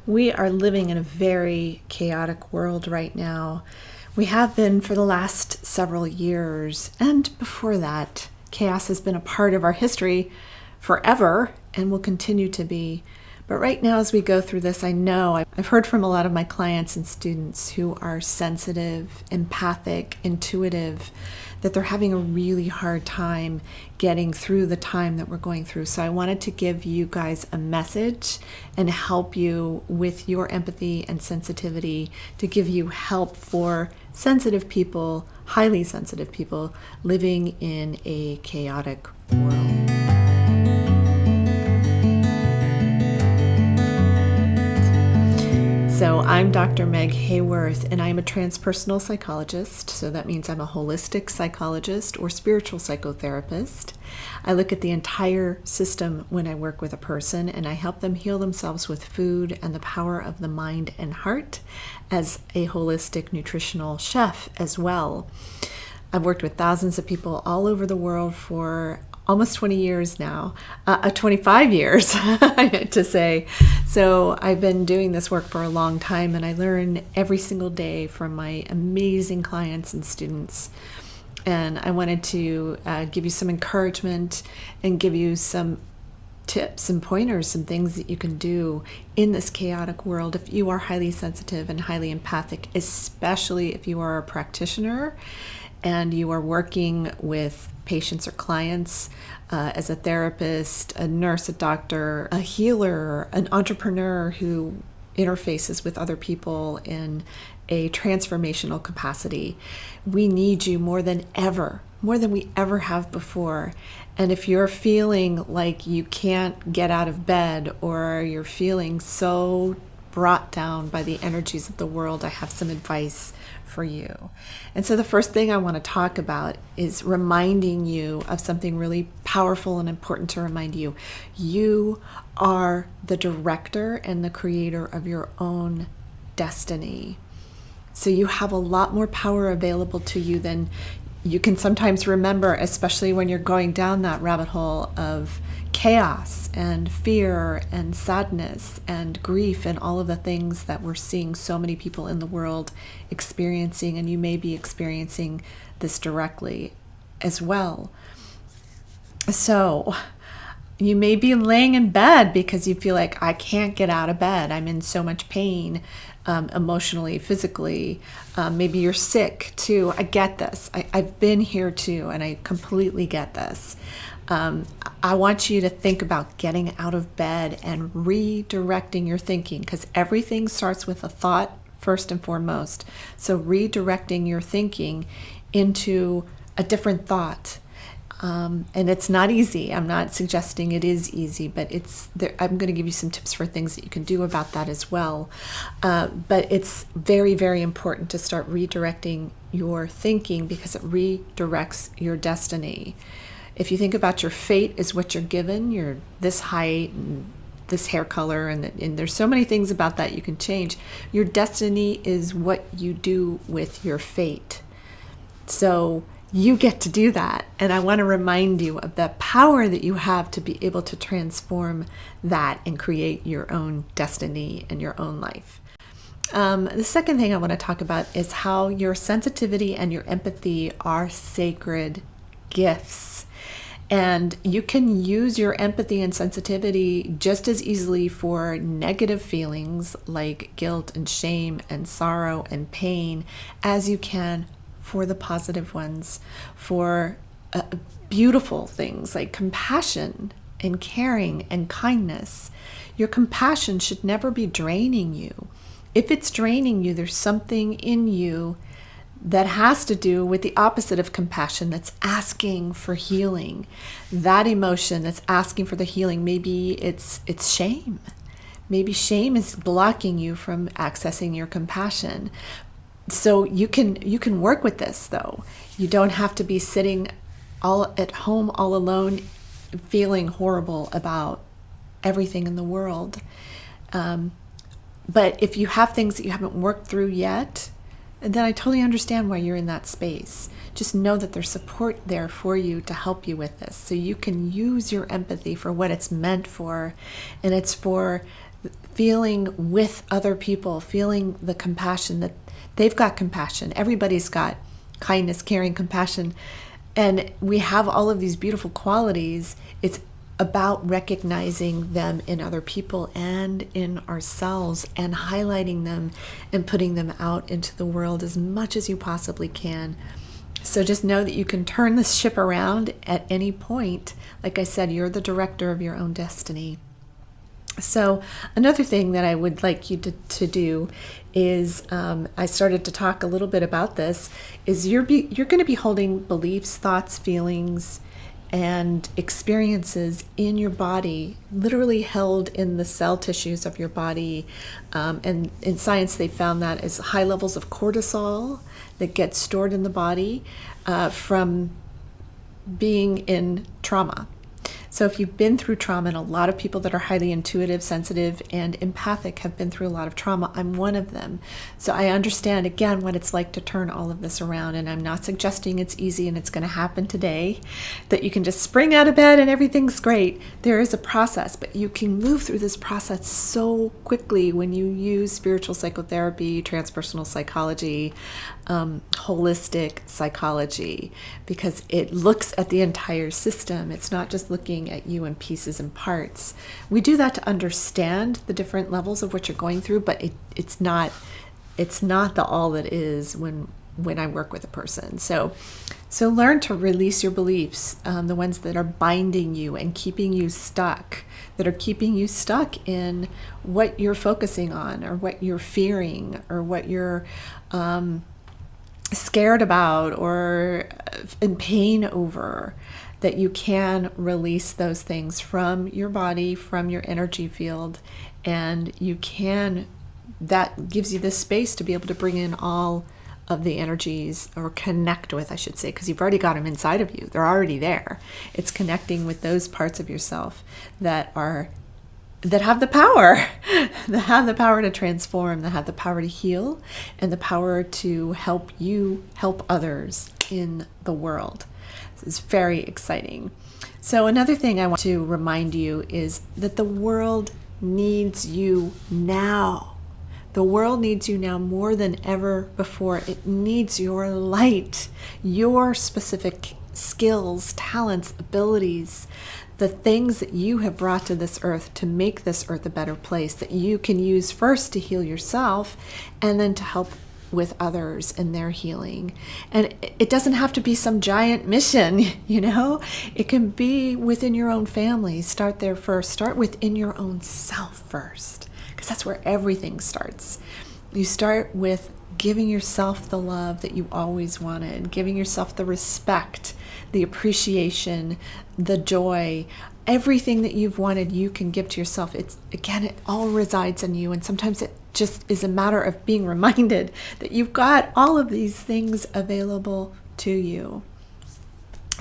We are living in a very chaotic world right now. We have been for the last several years, and before that, chaos has been a part of our history forever and will continue to be. But right now, as we go through this, I know I've heard from a lot of my clients and students who are sensitive, empathic, intuitive, that they're having a really hard time getting through the time that we're going through. So I wanted to give you guys a message and help you with your empathy and sensitivity, to give you help for sensitive people, highly sensitive people living in a chaotic world. So I'm Dr. Meg Haworth, and I'm a transpersonal psychologist. So that means I'm a holistic psychologist or spiritual psychotherapist. I look at the entire system when I work with a person, and I help them heal themselves with food and the power of the mind and heart as a holistic nutritional chef as well. I've worked with thousands of people all over the world for almost 20 years now, 25 years to say. So I've been doing this work for a long time, and I learn every single day from my amazing clients and students. And I wanted to give you some encouragement and give you some tips and pointers, some things that you can do in this chaotic world if you are highly sensitive and highly empathic, especially if you are a practitioner and you are working with patients or clients as a therapist, a nurse, a doctor, a healer, an entrepreneur who interfaces with other people in a transformational capacity. We need you more than ever, more than we ever have before. And if you're feeling like you can't get out of bed, or you're feeling so brought down by the energies of the world, I have some advice for you. And so the first thing I want to talk about is reminding you of something really powerful and important to remind you. You are the director and the creator of your own destiny. So you have a lot more power available to you than you can sometimes remember, especially when you're going down that rabbit hole of chaos and fear and sadness and grief and all of the things that we're seeing so many people in the world experiencing, and you may be experiencing this directly as well. So you may be laying in bed because you feel like, I can't get out of bed. I'm in so much pain, emotionally, physically. Maybe you're sick too. I get this. I've been here too, and I completely get this. I want you to think about getting out of bed and redirecting your thinking, because everything starts with a thought first and foremost. So redirecting your thinking into a different thought. And it's not easy. I'm not suggesting it is easy, but I'm going to give you some tips for things that you can do about that as well. But it's very, very important to start redirecting your thinking, because it redirects your destiny. If you think about your fate is what you're given, you're this height and this hair color, and there's so many things about that you can change. Your destiny is what you do with your fate. So you get to do that. And I want to remind you of the power that you have to be able to transform that and create your own destiny and your own life. The second thing I want to talk about is how your sensitivity and your empathy are sacred gifts. And you can use your empathy and sensitivity just as easily for negative feelings like guilt and shame and sorrow and pain as you can for the positive ones, for beautiful things like compassion and caring and kindness. Your compassion should never be draining you. If it's draining you, there's something in you that has to do with the opposite of compassion, that's asking for healing. That emotion that's asking for the healing, maybe it's shame. Maybe shame is blocking you from accessing your compassion. So you can work with this, though. You don't have to be sitting all at home all alone feeling horrible about everything in the world. But if you have things that you haven't worked through yet, then I totally understand why you're in that space. Just know that there's support there for you to help you with this. So you can use your empathy for what it's meant for, and it's for feeling with other people, feeling the compassion that they've got compassion. Everybody's got kindness, caring, compassion. And we have all of these beautiful qualities. It's about recognizing them in other people and in ourselves and highlighting them and putting them out into the world as much as you possibly can. So just know that you can turn this ship around at any point. Like I said, you're the director of your own destiny. So another thing that I would like you to do is, I started to talk a little bit about this, is you're going to be holding beliefs, thoughts, feelings, and experiences in your body, literally held in the cell tissues of your body. And in science, they found that as high levels of cortisol that get stored in the body from being in trauma. So if you've been through trauma, and a lot of people that are highly intuitive, sensitive, and empathic have been through a lot of trauma, I'm one of them. So I understand, again, what it's like to turn all of this around. And I'm not suggesting it's easy and it's going to happen today, that you can just spring out of bed and everything's great. There is a process, but you can move through this process so quickly when you use spiritual psychotherapy, transpersonal psychology, holistic psychology, because it looks at the entire system. It's not just looking at you in pieces and parts. We do that to understand the different levels of what you're going through, but it's not the all that is when I work with a person. So learn to release your beliefs, the ones that are binding you and keeping you stuck, that are keeping you stuck in what you're focusing on, or what you're fearing, or what you're scared about or in pain over, that you can release those things from your body, from your energy field, and that gives you the space to be able to bring in all of the energies, or connect with, I should say, because you've already got them inside of you. They're already there. It's connecting with those parts of yourself that have the power, that have the power to transform, that have the power to heal, and the power to help you help others in the world. This is very exciting. So another thing I want to remind you is that the world needs you now. The world needs you now more than ever before. It needs your light, your specific skills, talents, abilities, the things that you have brought to this earth to make this earth a better place, that you can use first to heal yourself and then to help with others in their healing. And it doesn't have to be some giant mission, It can be within your own family. Start there first. Start within your own self first, because that's where everything starts. You start with giving yourself the love that you always wanted, giving yourself the respect, the appreciation, the joy, everything that you've wanted, you can give to yourself. It all resides in you. And sometimes it just is a matter of being reminded that you've got all of these things available to you.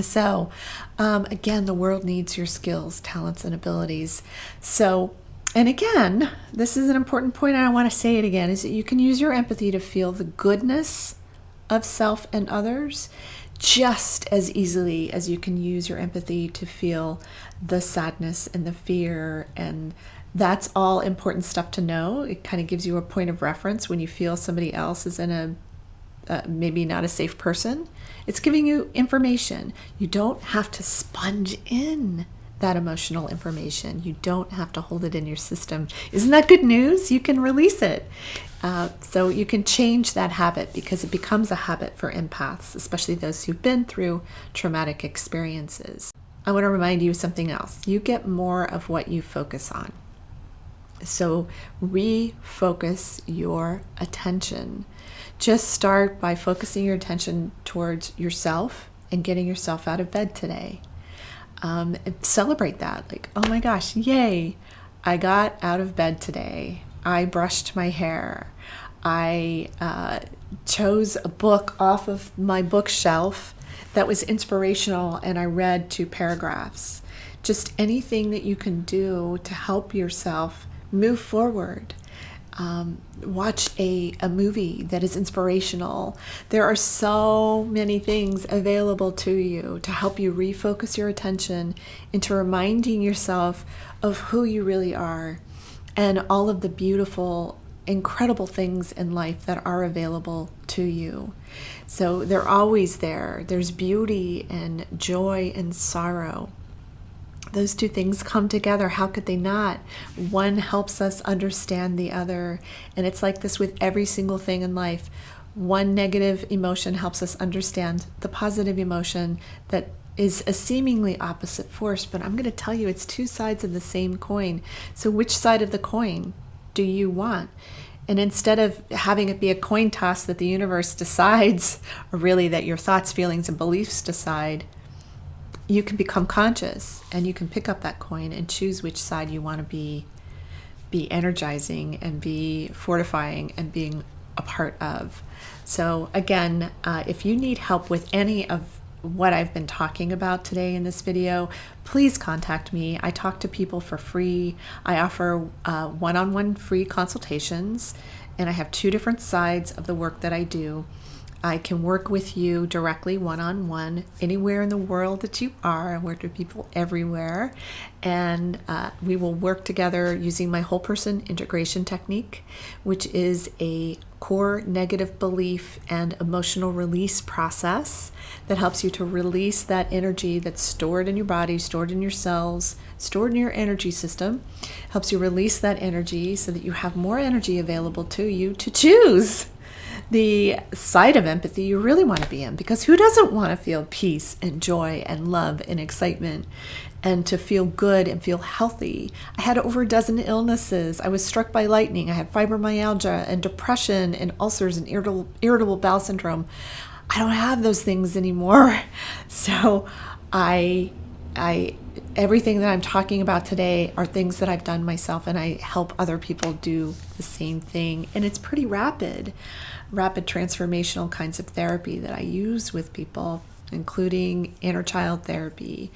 So, again, the world needs your skills, talents, and abilities. So, and again, this is an important point, and I want to say it again, is that you can use your empathy to feel the goodness of self and others just as easily as you can use your empathy to feel the sadness and the fear. And that's all important stuff to know. It kind of gives you a point of reference when you feel somebody else is in a maybe not a safe person. It's giving you information. You don't have to sponge in that emotional information. You don't have to hold it in your system. Isn't that good news? You can release it. So you can change that habit, because it becomes a habit for empaths, especially those who've been through traumatic experiences. I want to remind you of something else. You get more of what you focus on. So refocus your attention. Just start by focusing your attention towards yourself and getting yourself out of bed today. Celebrate that. Like, oh my gosh, yay, I got out of bed today. I brushed my hair. I chose a book off of my bookshelf that was inspirational, and I read 2 paragraphs. Just anything that you can do to help yourself move forward. Watch a movie that is inspirational. There are so many things available to you to help you refocus your attention into reminding yourself of who you really are, and all of the beautiful, incredible things in life that are available to you. So they're always there. There's beauty and joy and sorrow. Those two things come together. How could they not? One helps us understand the other. And it's like this with every single thing in life. One negative emotion helps us understand the positive emotion that is a seemingly opposite force. But I'm going to tell you, it's two sides of the same coin. So which side of the coin do you want? And instead of having it be a coin toss that the universe decides, or really that your thoughts, feelings, and beliefs decide, you can become conscious and you can pick up that coin and choose which side you want to be energizing and be fortifying and being a part of. So again, if you need help with any of what I've been talking about today in this video, please contact me. I talk to people for free. I offer one-on-one free consultations, and I have two different sides of the work that I do. I can work with you directly one-on-one anywhere in the world that you are. I work with people everywhere, and we will work together using my whole person integration technique, which is a core negative belief and emotional release process that helps you to release that energy that's stored in your body, stored in your cells, stored in your energy system. Helps you release that energy so that you have more energy available to you to choose the side of empathy you really want to be in, because who doesn't want to feel peace and joy and love and excitement and to feel good and feel healthy? I had over a dozen illnesses. I was struck by lightning. I had fibromyalgia and depression and ulcers and irritable bowel syndrome. I don't have those things anymore. So everything that I'm talking about today are things that I've done myself, and I help other people do the same thing. And it's pretty rapid transformational kinds of therapy that I use with people, including inner child therapy,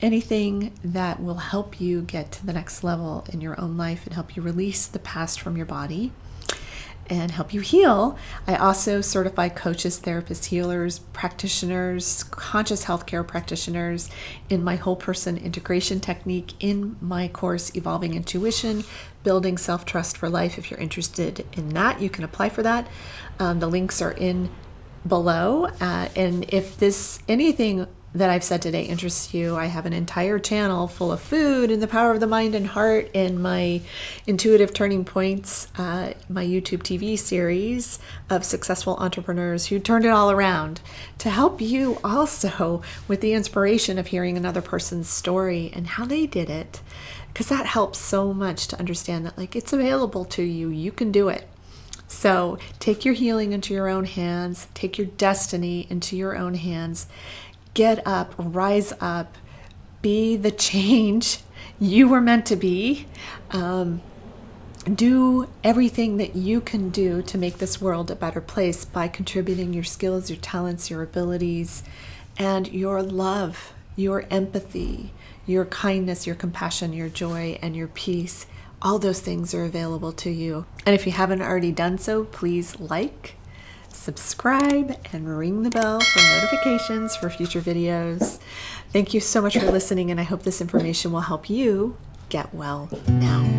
anything that will help you get to the next level in your own life and help you release the past from your body and help you heal. I also certify coaches, therapists, healers, practitioners, conscious healthcare practitioners in my whole person integration technique in my course, Evolving Intuition, Building Self-Trust for Life. If you're interested in that, you can apply for that. The links are in below. And if anything that I've said today interests you, I have an entire channel full of food and the power of the mind and heart, and my Intuitive Turning Points, my YouTube TV series of successful entrepreneurs who turned it all around, to help you also with the inspiration of hearing another person's story and how they did it, because that helps so much to understand that, like, it's available to you. You can do it. So take your healing into your own hands, take your destiny into your own hands. Get up, rise up, be the change you were meant to be. Do everything that you can do to make this world a better place by contributing your skills, your talents, your abilities, and your love, your empathy, your kindness, your compassion, your joy, and your peace. All those things are available to you. And if you haven't already done so, please like, subscribe, and ring the bell for notifications for future videos. Thank you so much for listening, and I hope this information will help you get well now.